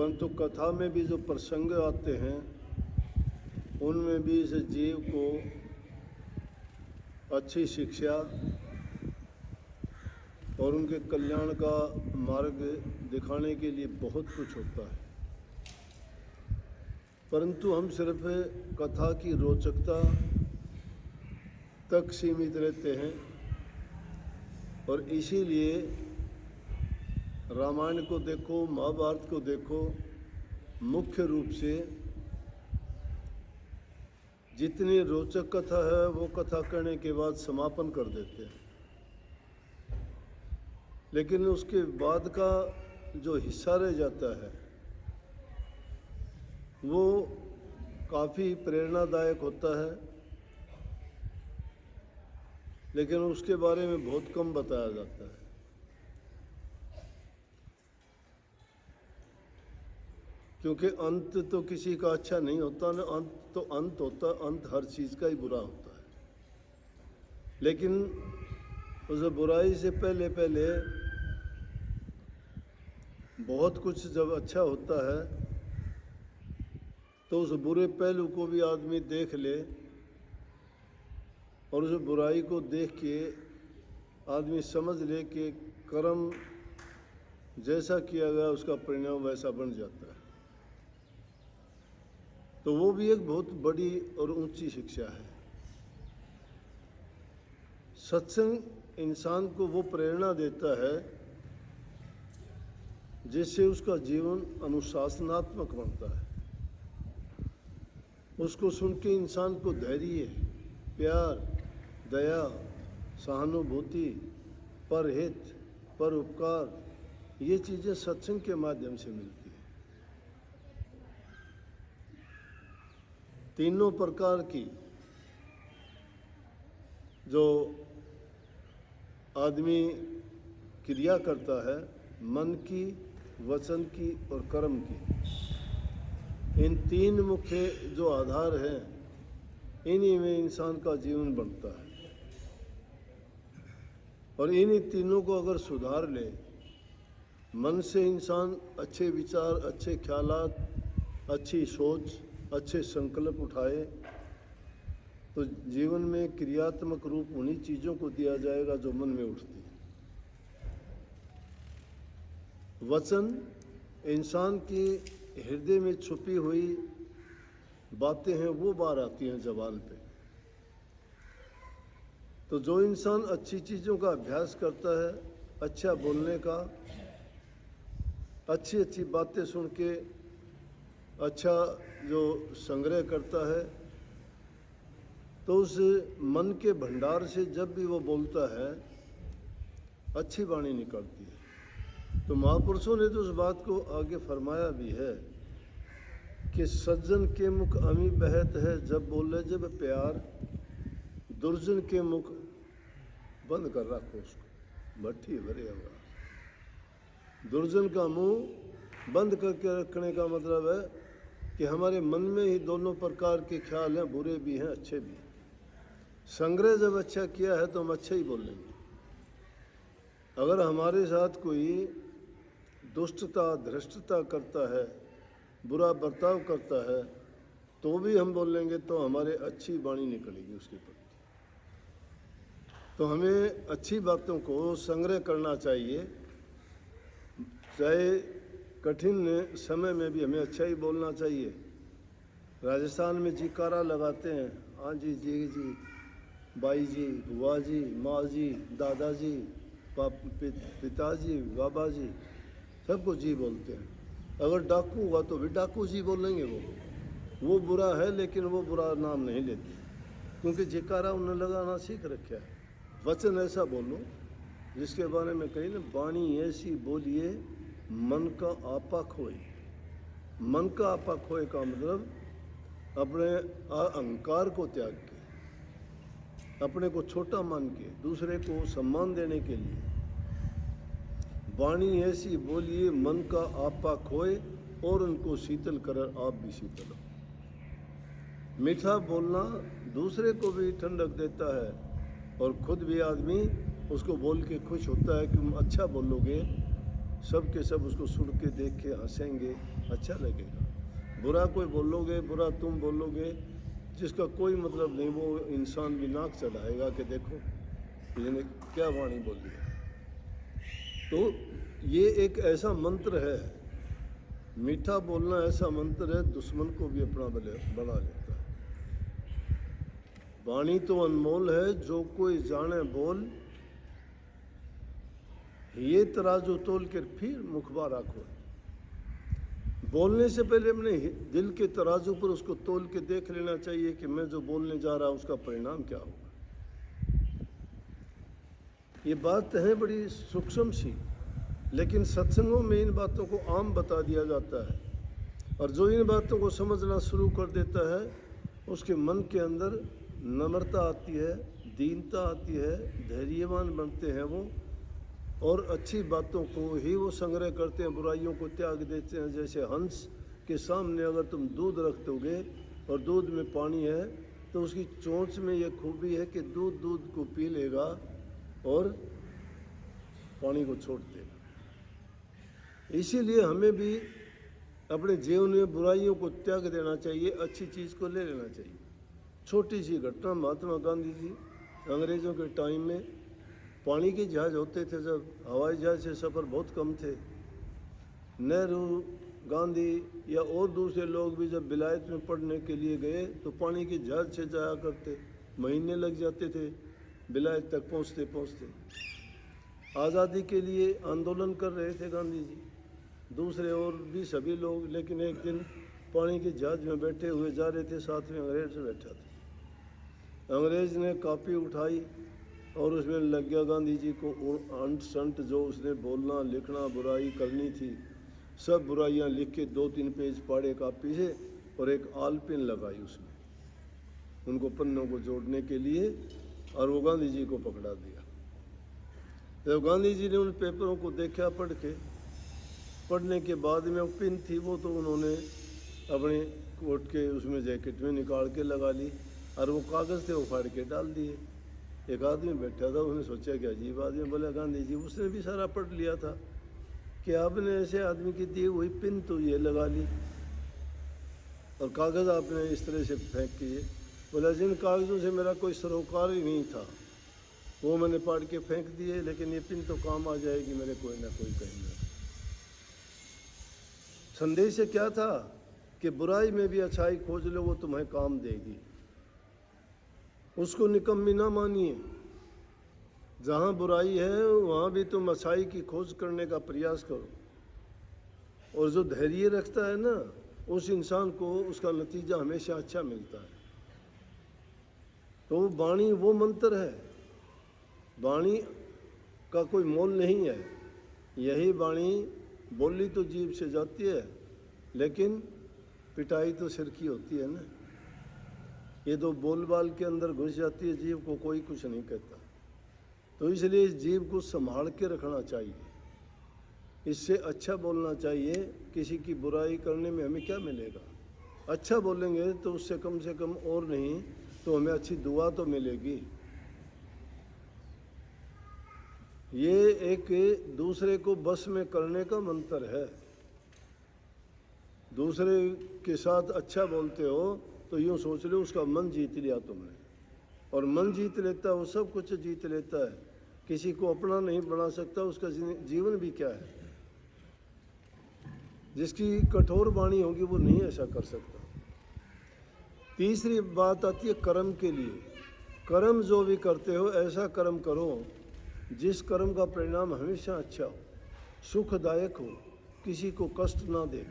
परंतु कथा में भी जो प्रसंग आते हैं उनमें भी इस जीव को अच्छी शिक्षा और उनके कल्याण का मार्ग दिखाने के लिए बहुत कुछ होता है, परंतु हम सिर्फ कथा की रोचकता तक सीमित रहते हैं और इसीलिए रामायण को देखो, महाभारत को देखो, मुख्य रूप से जितनी रोचक कथा है वो कथा करने के बाद समापन कर देते हैं, लेकिन उसके बाद का जो हिस्सा रह जाता है वो काफ़ी प्रेरणादायक होता है, लेकिन उसके बारे में बहुत कम बताया जाता है। क्योंकि अंत तो किसी का अच्छा नहीं होता ना, अंत तो अंत होता, अंत हर चीज़ का ही बुरा होता है, लेकिन उस बुराई से पहले पहले बहुत कुछ जब अच्छा होता है तो उस बुरे पहलू को भी आदमी देख ले और उस बुराई को देख के आदमी समझ ले कि कर्म जैसा किया गया उसका परिणाम वैसा बन जाता है। तो वो भी एक बहुत बड़ी और ऊंची शिक्षा है। सत्संग इंसान को वो प्रेरणा देता है जिससे उसका जीवन अनुशासनात्मक बनता है। उसको सुन के इंसान को धैर्य, प्यार, दया, सहानुभूति, परहित, परोपकार ये चीज़ें सत्संग के माध्यम से मिलती हैं। तीनों प्रकार की जो आदमी क्रिया करता है, मन की, वचन की और कर्म की, इन तीन मुख्य जो आधार हैं इन्हीं में इंसान का जीवन बनता है। और इन्हीं तीनों को अगर सुधार ले, मन से इंसान अच्छे विचार, अच्छे ख्यालात, अच्छी सोच, अच्छे संकल्प उठाए तो जीवन में क्रियात्मक रूप उन्हीं चीज़ों को दिया जाएगा जो मन में उठती है। वचन इंसान की हृदय में छुपी हुई बातें हैं, वो बाहर आती हैं ज़बान पे। तो जो इंसान अच्छी चीज़ों का अभ्यास करता है, अच्छा बोलने का, अच्छी अच्छी बातें सुन के अच्छा जो संग्रह करता है, तो उस मन के भंडार से जब भी वो बोलता है अच्छी वाणी निकलती है। तो महापुरुषों ने तो उस बात को आगे फरमाया भी है कि सज्जन के मुख अमी बहत है जब बोले जब प्यार, दुर्जन के मुख बंद कर रखो उसको भट्टी भरे होगा। दुर्जन का मुंह बंद करके रखने का मतलब है कि हमारे मन में ही दोनों प्रकार के ख्याल हैं, बुरे भी हैं, अच्छे भी हैं। संग्रह जब अच्छा किया है तो हम अच्छा ही बोलेंगे। अगर हमारे साथ कोई दुष्टता, धृष्टता करता है, बुरा बर्ताव करता है, तो भी हम बोलेंगे तो हमारे अच्छी वाणी निकलेगी उसके प्रति। तो हमें अच्छी बातों को संग्रह करना चाहिए, चाहे कठिन समय में भी हमें अच्छा ही बोलना चाहिए। राजस्थान में जिकारा लगाते हैं, हाँ जी, जी जी, बाई जी, बुआ जी, माँ जी, दादाजी, पिताजी, बाबा जी, सबको जी बोलते हैं। अगर डाकू हुआ तो भी डाकू जी बोलेंगे। वो बुरा है लेकिन वो बुरा नाम नहीं लेते, क्योंकि जिकारा उन्हें लगाना सीख रखा है। वचन ऐसा बोलो जिसके बारे में कही ना, वाणी ऐसी बोलिए मन का आपा खोए। मन का आपा खोए का मतलब अपने अहंकार को त्याग के, अपने को छोटा मान के, दूसरे को सम्मान देने के लिए वाणी ऐसी बोलिए मन का आपा खोए और उनको शीतल कर आप भी शीतल हो। मीठा बोलना दूसरे को भी ठंडक देता है और खुद भी आदमी उसको बोल के खुश होता है कि तुम अच्छा बोलोगे, सब के सब उसको सुन के देख के हंसेंगे अच्छा लगेगा। बुरा कोई बोलोगे, बुरा तुम बोलोगे, जिसका कोई मतलब नहीं, वो इंसान भी नाक चढ़ाएगा कि देखो इसने क्या वाणी बोली है। तो ये एक ऐसा मंत्र है, मीठा बोलना ऐसा मंत्र है, दुश्मन को भी अपना बना लेता है। वाणी तो अनमोल है, जो कोई जाने बोल, ये तराजू तोल कर फिर मुखबा राखो। बोलने से पहले अपने दिल के तराजू पर उसको तोल के देख लेना चाहिए कि मैं जो बोलने जा रहा हूं उसका परिणाम क्या होगा। ये बात है बड़ी सूक्ष्म सी, लेकिन सत्संगों में इन बातों को आम बता दिया जाता है, और जो इन बातों को समझना शुरू कर देता है उसके मन के अंदर नम्रता आती है, दीनता आती है, धैर्यवान बनते हैं वो, और अच्छी बातों को ही वो संग्रह करते हैं, बुराइयों को त्याग देते हैं। जैसे हंस के सामने अगर तुम दूध रख दोगे और दूध में पानी है, तो उसकी चोंच में ये खूबी है कि दूध को पी लेगा और पानी को छोड़ देगा। इसीलिए हमें भी अपने जीवन में बुराइयों को त्याग देना चाहिए, अच्छी चीज़ को ले लेना चाहिए। छोटी सी घटना, महात्मा गांधी जी अंग्रेज़ों के टाइम में पानी के जहाज होते थे, जब हवाई जहाज से सफ़र बहुत कम थे, नेहरू, गांधी या और दूसरे लोग भी जब विलायत में पढ़ने के लिए गए तो पानी के जहाज से जाया करते, महीने लग जाते थे विलायत तक पहुँचते पहुँचते। आज़ादी के लिए आंदोलन कर रहे थे गांधी जी, दूसरे और भी सभी लोग, लेकिन एक दिन पानी के जहाज में बैठे हुए जा रहे थे, साथ में अंग्रेज़ बैठा था। अंग्रेज़ ने कापी उठाई और उसमें लग गया गांधी जी को अंट संट, जो उसने बोलना लिखना बुराई करनी थी, सब बुराइयां लिख के 2-3 पेज पाड़े कापी से, और एक आल पेन लगाई उसमें उनको पन्नों को जोड़ने के लिए, और वो गांधी जी को पकड़ा दिया। जब गांधी जी ने उन पेपरों को देखा पढ़ने के बाद में वो पिन थी, वो तो उन्होंने अपने कोट के उसमें जैकेट में निकाल के लगा ली, और वो कागज़ थे वो फाड़ के डाल दिए। एक आदमी बैठा था, उसने सोचा कि अजीब आदमी, बोला गांधी जी उसने भी सारा पढ़ लिया था कि आपने ऐसे आदमी की दी हुई पिन तो ये लगा ली और कागज़ आपने इस तरह से फेंक किए। बोला जिन कागज़ों से मेरा कोई सरोकार ही नहीं था वो मैंने पाड़ के फेंक दिए, लेकिन ये पिन तो काम आ जाएगी मेरे कोई ना कोई कहीं ना। संदेश से क्या था कि बुराई में भी अच्छाई खोज लो, वो तुम्हें काम देगी। उसको निकम्मी ना मानिए, जहाँ बुराई है वहाँ भी तुम अच्छाई की खोज करने का प्रयास करो, और जो धैर्य रखता है ना उस इंसान को उसका नतीजा हमेशा अच्छा मिलता है। तो वाणी वो मंत्र है, वाणी का कोई मोल नहीं है। यही वाणी बोली तो जीभ से जाती है, लेकिन पिटाई तो सिर की होती है ना। ये तो बोल बाल के अंदर घुस जाती है जीभ को, कोई कुछ नहीं कहता। तो इसलिए इस जीभ को संभाल के रखना चाहिए, इससे अच्छा बोलना चाहिए। किसी की बुराई करने में हमें क्या मिलेगा? अच्छा बोलेंगे तो उससे कम से कम और नहीं तो हमें अच्छी दुआ तो मिलेगी। ये एक दूसरे को बस में करने का मंत्र है। दूसरे के साथ अच्छा बोलते हो तो यूँ सोच लो उसका मन जीत लिया तुमने, और मन जीत लेता है वो सब कुछ जीत लेता है। किसी को अपना नहीं बना सकता, उसका जीवन भी क्या है। जिसकी कठोर वाणी होगी वो नहीं ऐसा कर सकता। तीसरी बात आती है कर्म के लिए। कर्म जो भी करते हो ऐसा कर्म करो जिस कर्म का परिणाम हमेशा अच्छा हो, सुखदायक हो, किसी को कष्ट ना दे।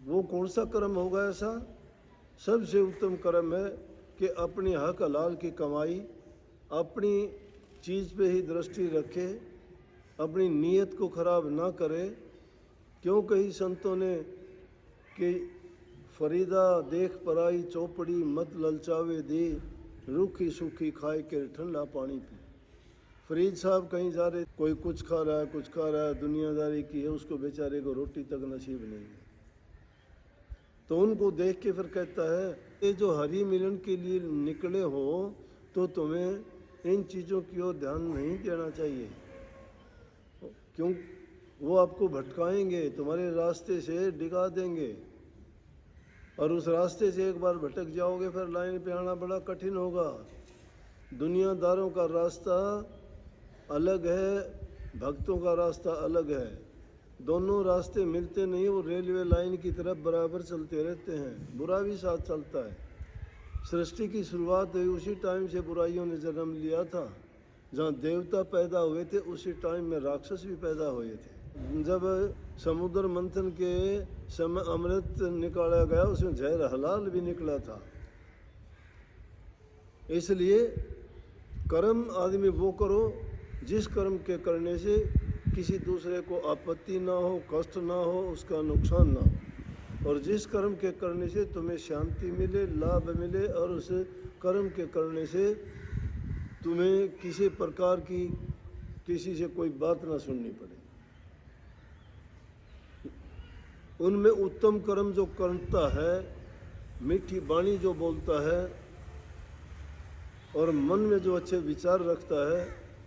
वो कौन सा कर्म होगा ऐसा? सबसे उत्तम कर्म है कि अपनी हक हलाल की कमाई, अपनी चीज़ पे ही दृष्टि रखे, अपनी नीयत को खराब ना करे। क्यों कही संतों ने कि फरीदा देख पराई चौपड़ी, मत ललचावे दी, रूखी सूखी खाए के ठंडा पानी पी। फरीद साहब कहीं जा रहे, कोई कुछ खा रहा है, दुनियादारी की है, उसको बेचारे को रोटी तक नसीब नहीं है। तो उनको देख के फिर कहता है ये जो हरि मिलन के लिए निकले हो तो तुम्हें इन चीज़ों की ओर ध्यान नहीं देना चाहिए। क्यों? वो आपको भटकाएंगे, तुम्हारे रास्ते से डिगा देंगे, और उस रास्ते से एक बार भटक जाओगे फिर लाइन पे आना बड़ा कठिन होगा। दुनियादारों का रास्ता अलग है, भक्तों का रास्ता अलग है। दोनों रास्ते मिलते नहीं, वो रेलवे लाइन की तरफ बराबर चलते रहते हैं, बुरा भी साथ चलता है। सृष्टि की शुरुआत हुई उसी टाइम से बुराइयों ने जन्म लिया था। जहाँ देवता पैदा हुए थे उसी टाइम में राक्षस भी पैदा हुए थे। जब समुद्र मंथन के समय अमृत निकाला गया, उसमें जहर हलाल भी निकला था। इसलिए कर्म आदमी वो करो जिस कर्म के करने से किसी दूसरे को आपत्ति ना हो, कष्ट ना हो, उसका नुकसान ना हो, और जिस कर्म के करने से तुम्हें शांति मिले, लाभ मिले, और उस कर्म के करने से तुम्हें किसी प्रकार की किसी से कोई बात ना सुननी पड़े। उनमें उत्तम कर्म जो करता है, मीठी वाणी जो बोलता है और मन में जो अच्छे विचार रखता है,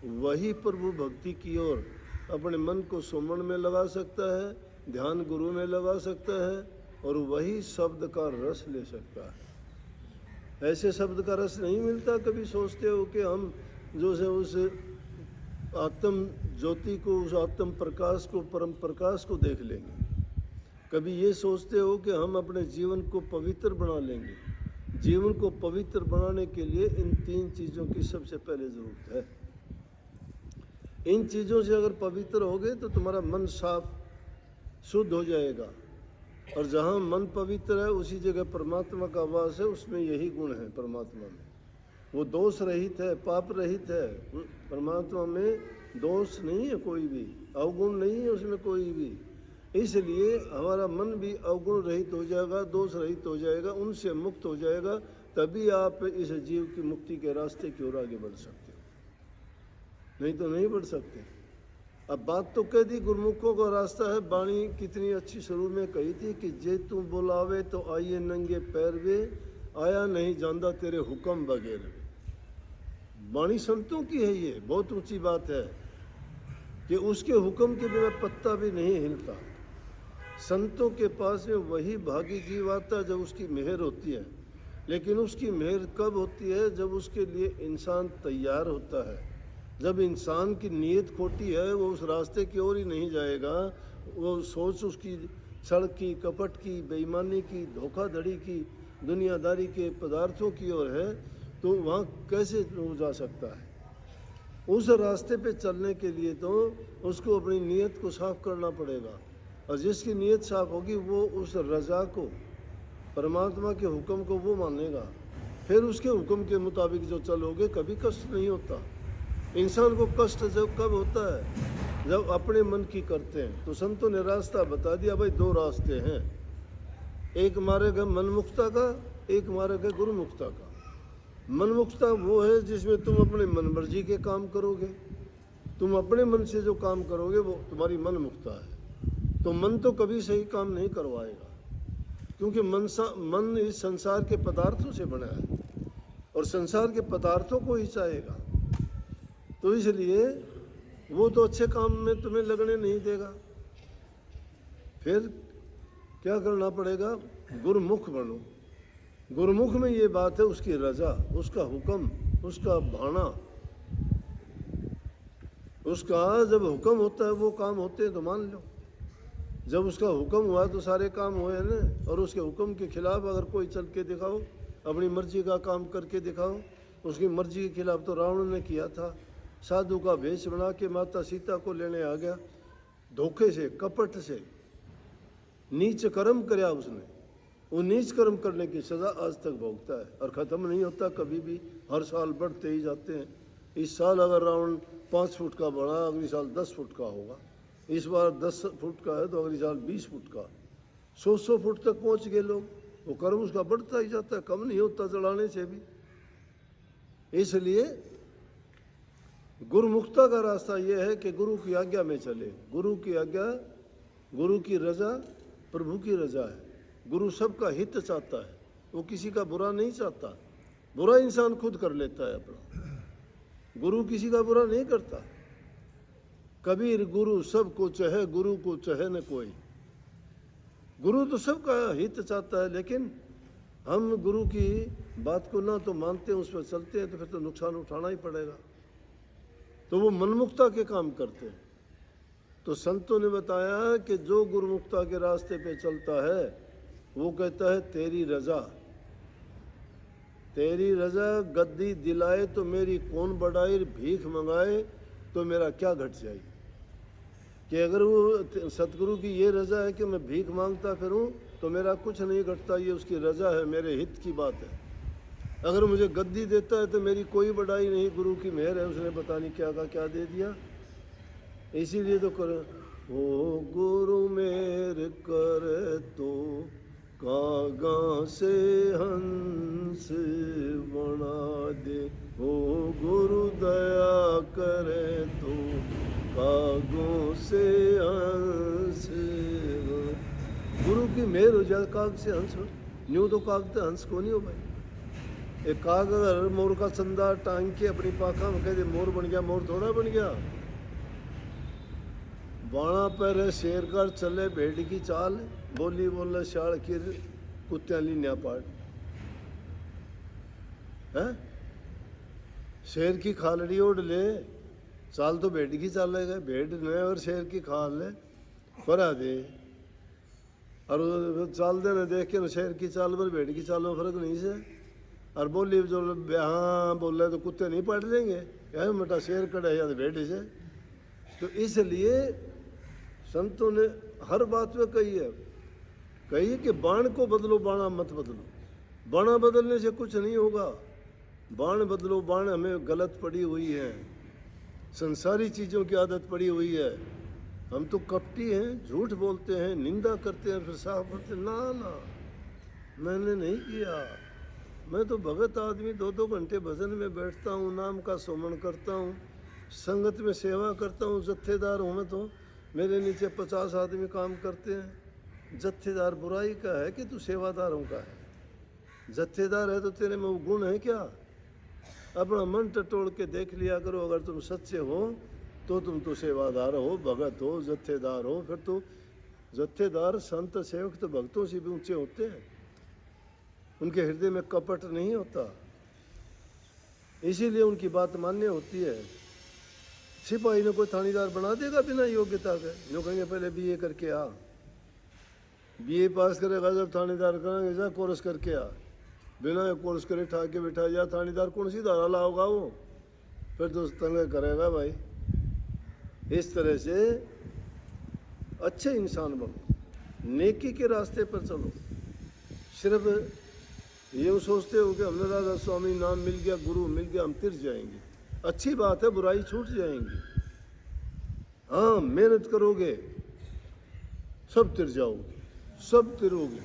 वही प्रभु भक्ति की ओर अपने मन को सुमन में लगा सकता है, ध्यान गुरु में लगा सकता है, और वही शब्द का रस ले सकता है। ऐसे शब्द का रस नहीं मिलता। कभी सोचते हो कि हम जो से उस आत्म ज्योति को, उस आत्म प्रकाश को, परम प्रकाश को देख लेंगे। कभी ये सोचते हो कि हम अपने जीवन को पवित्र बना लेंगे। जीवन को पवित्र बनाने के लिए इन 3 चीज़ों की सबसे पहले ज़रूरत है। इन चीज़ों से अगर पवित्र होगे तो तुम्हारा मन साफ शुद्ध हो जाएगा, और जहाँ मन पवित्र है उसी जगह परमात्मा का वास है। उसमें यही गुण है परमात्मा में, वो दोष रहित है, पाप रहित है। परमात्मा में दोष नहीं है, कोई भी अवगुण नहीं है उसमें कोई भी। इसलिए हमारा मन भी अवगुण रहित हो जाएगा, दोष रहित हो जाएगा, उनसे मुक्त हो जाएगा। तभी आप इस जीव की मुक्ति के रास्ते की ओर आगे बढ़ सकते हो, नहीं तो नहीं बढ़ सकते। अब बात तो कह दी, गुरुमुखों का रास्ता है। वाणी कितनी अच्छी शुरू में कही थी कि जे तू बुलावे तो आइए नंगे पैर वे, आया नहीं जानदा तेरे हुक्म बगैर। वाणी संतों की है, ये बहुत ऊंची बात है कि उसके हुक्म के बिना पत्ता भी नहीं हिलता। संतों के पास में वही भागी जीव आता है जब उसकी मेहर होती है, लेकिन उसकी मेहर कब होती है? जब उसके लिए इंसान तैयार होता है। जब इंसान की नीयत खोटी है, वो उस रास्ते की ओर ही नहीं जाएगा, वो सोच उसकी छल की, कपट की, बेईमानी की, धोखाधड़ी की, दुनियादारी के पदार्थों की ओर है, तो वहाँ कैसे वो जा सकता है? उस रास्ते पे चलने के लिए तो उसको अपनी नीयत को साफ करना पड़ेगा, और जिसकी नीयत साफ होगी वो उस रजा को, परमात्मा के हुक्म को वो मानेगा। फिर उसके हुक्म के मुताबिक जो चलोगे, कभी कष्ट नहीं होता। इंसान को कष्ट जब कब होता है? जब अपने मन की करते हैं। तो संतों ने रास्ता बता दिया, भाई 2 रास्ते हैं, एक मार्ग है मनमुक्ता का, एक मार्ग है गुरुमुक्ता का। मनमुक्ता वो है जिसमें तुम अपने मन मर्जी के काम करोगे, तुम अपने मन से जो काम करोगे वो तुम्हारी मनमुक्ता है। तो मन तो कभी सही काम नहीं करवाएगा, क्योंकि मन इस संसार के पदार्थों से बना है और संसार के पदार्थों को ही चाहेगा। तो इसलिए वो तो अच्छे काम में तुम्हें लगने नहीं देगा। फिर क्या करना पड़ेगा? गुरुमुख बनो। गुरुमुख में ये बात है, उसकी रजा, उसका हुक्म, उसका भाना, उसका जब हुक्म होता है वो काम होते हैं तो मान लो। जब उसका हुक्म हुआ तो सारे काम हुए ना। और उसके हुक्म के खिलाफ अगर कोई चल के दिखाओ, अपनी मर्जी का काम करके दिखाओ, उसकी मर्जी के खिलाफ तो रावण ने किया था। साधु का भेष बना के माता सीता को लेने आ गया, धोखे से, कपट से, नीच कर्म कराया उसने। वो नीच कर्म करने की सज़ा आज तक भोगता है और ख़त्म नहीं होता कभी भी। हर साल बढ़ते ही जाते हैं। इस साल अगर रावण 5 फुट का बढ़ा, अगली साल 10 फुट का होगा। इस बार 10 फुट का है तो अगली साल 20 फुट का, 100 फुट तक पहुंच गए लोग। वो कर्म उसका बढ़ता ही जाता है, कम नहीं होता चढ़ाने से भी। इसलिए गुरुमुक्ता का रास्ता यह है कि गुरु की आज्ञा में चले। गुरु की आज्ञा, गुरु की रजा प्रभु की रजा है। गुरु सबका हित चाहता है, वो किसी का बुरा नहीं चाहता। बुरा इंसान खुद कर लेता है अपना, गुरु किसी का बुरा नहीं करता। कबीर गुरु सबको चाहे, गुरु को चाहे न कोई। गुरु तो सबका हित चाहता है, लेकिन हम गुरु की बात को ना तो मानते हैं, उस पर चलते हैं, तो फिर तो नुकसान उठाना ही पड़ेगा। तो वो मनमुक्ता के काम करते हैं। तो संतों ने बताया कि जो गुरुमुक्ता के रास्ते पे चलता है वो कहता है तेरी रजा, तेरी रजा गद्दी दिलाए तो मेरी कौन बढ़ाई, भीख मंगाए तो मेरा क्या घट जाए। कि अगर वो सतगुरु की ये रजा है कि मैं भीख मांगता फिरूं तो मेरा कुछ नहीं घटता, ये उसकी रजा है, मेरे हित की बात है। अगर मुझे गद्दी देता है तो मेरी कोई बढ़ाई नहीं, गुरु की मेहर है, उसने पता नहीं क्या का क्या दे दिया। इसीलिए तो कर ओ गुरु मेहर कर तो कागा से हंस बना दे, ओ गुरु दया करे तो कागों से हंस। गुरु की मेहर हो जाए काग से हंस हो, न्यू तो काग तो हंस को नहीं हो भाई। एक काग अगर मोर का चंदा टांग के अपनी पाखा में कह दे मोर बन गया, मोर थोड़ा बन गया। बाणा पर शेर कर चले भेड़ की चाल, बोली बोले शाल की कुत्तियां ली न्यापाड़ है। शेर की खालड़ी ओढ़ ले, चाल तो भेड़ की चाल लेगा, भेड़ ने और शेर की खाल ले फरा दे, और चाल देने देख के शेर की चाल पर भेड़ की चाल में फर्क नहीं से। और बोली जो हाँ बोल रहे तो कुत्ते नहीं पढ़ लेंगे, क्या मटा शेर कड़ा या तो भेड़ से। तो इसलिए संतों ने हर बात में कही है कि बाण को बदलो, बाणा मत बदलो। बाणा बदलने से कुछ नहीं होगा, बाण बदलो। बाण हमें गलत पड़ी हुई है, संसारी चीज़ों की आदत पड़ी हुई है। हम तो कपटी हैं, झूठ बोलते हैं, निंदा करते हैं, फिर साफ करते हैं ना ना मैंने नहीं किया। मैं तो भगत आदमी 2-2 घंटे भजन में बैठता हूँ, नाम का सुमन करता हूँ, संगत में सेवा करता हूँ, जत्थेदार हूँ मैं। तो मेरे नीचे 50 आदमी काम करते हैं। जत्थेदार बुराई का है कि तू सेवादारों का है? जत्थेदार है तो तेरे में वो गुण है क्या? अपना मन टटोल के देख लिया करो। अगर तुम सच्चे हो तो तुम तो सेवादार हो, भगत हो, जत्थेदार हो। फिर तो जत्थेदार संत सेवक तो भक्तों से भी ऊंचे होते हैं, उनके हृदय में कपट नहीं होता, इसीलिए उनकी बात मान्य होती है। सिपाही ने कोई थानेदार बना देगा बिना योग्यता के? जो कहेंगे पहले बीए करके आ, बीए पास करेगा जब थानेदार करेंगे जा कोर्स करके आ, बिना कोर्स करे ठा के बैठा जा थानेदार, कौन सी धारा लाओगा वो? फिर तो तंग करेगा भाई। इस तरह से अच्छे इंसान बनो, नेकी के रास्ते पर चलो। सिर्फ ये सोचते हो कि हमने राधा स्वामी नाम मिल गया, गुरु मिल गया, हम तिर जाएंगे। अच्छी बात है, बुराई छूट जाएंगी। हाँ मेहनत करोगे सब तिर जाओगे, सब तिरोगे।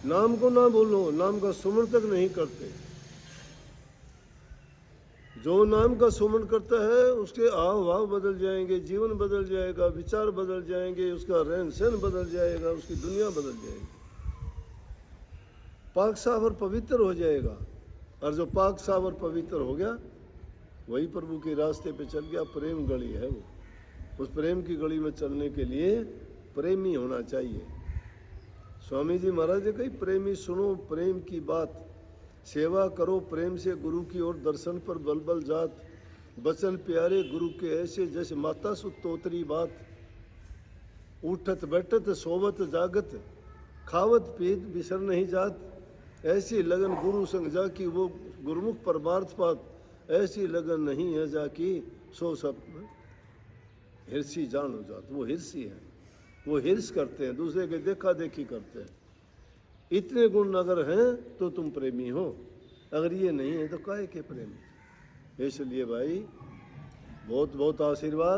नाम को ना बोलो, नाम का सुमन तक नहीं करते। जो नाम का सुमन करता है उसके हाव भाव बदल जाएंगे, जीवन बदल जाएगा, विचार बदल जाएंगे, उसका रहन सहन बदल जाएगा, उसकी दुनिया बदल जाएगी, पाक साफ और पवित्र हो जाएगा। और जो पाक साफ और पवित्र हो गया वही प्रभु के रास्ते पे चल गया। प्रेम गली है वो, उस प्रेम की गली में चलने के लिए प्रेमी होना चाहिए। स्वामी जी महाराज ने कही प्रेमी सुनो प्रेम की बात, सेवा करो प्रेम से गुरु की ओर, दर्शन पर बल बल जात, बचन प्यारे गुरु के ऐसे जैसे माता सुतोतरी बात। उठत बैठत सोवत जागत, खावत पीत बिसर नहीं जात, ऐसी लगन गुरु संग जाकी वो गुरुमुख परमार्थ पात, ऐसी लगन नहीं है जाकी सो सब हिरसी जान हो जात। वो हिरसी है, वो हिर्स करते हैं, दूसरे के देखा देखी करते हैं। इतने गुण अगर हैं तो तुम प्रेमी हो, अगर ये नहीं है तो काहे के प्रेमी। इसलिए भाई बहुत बहुत आशीर्वाद।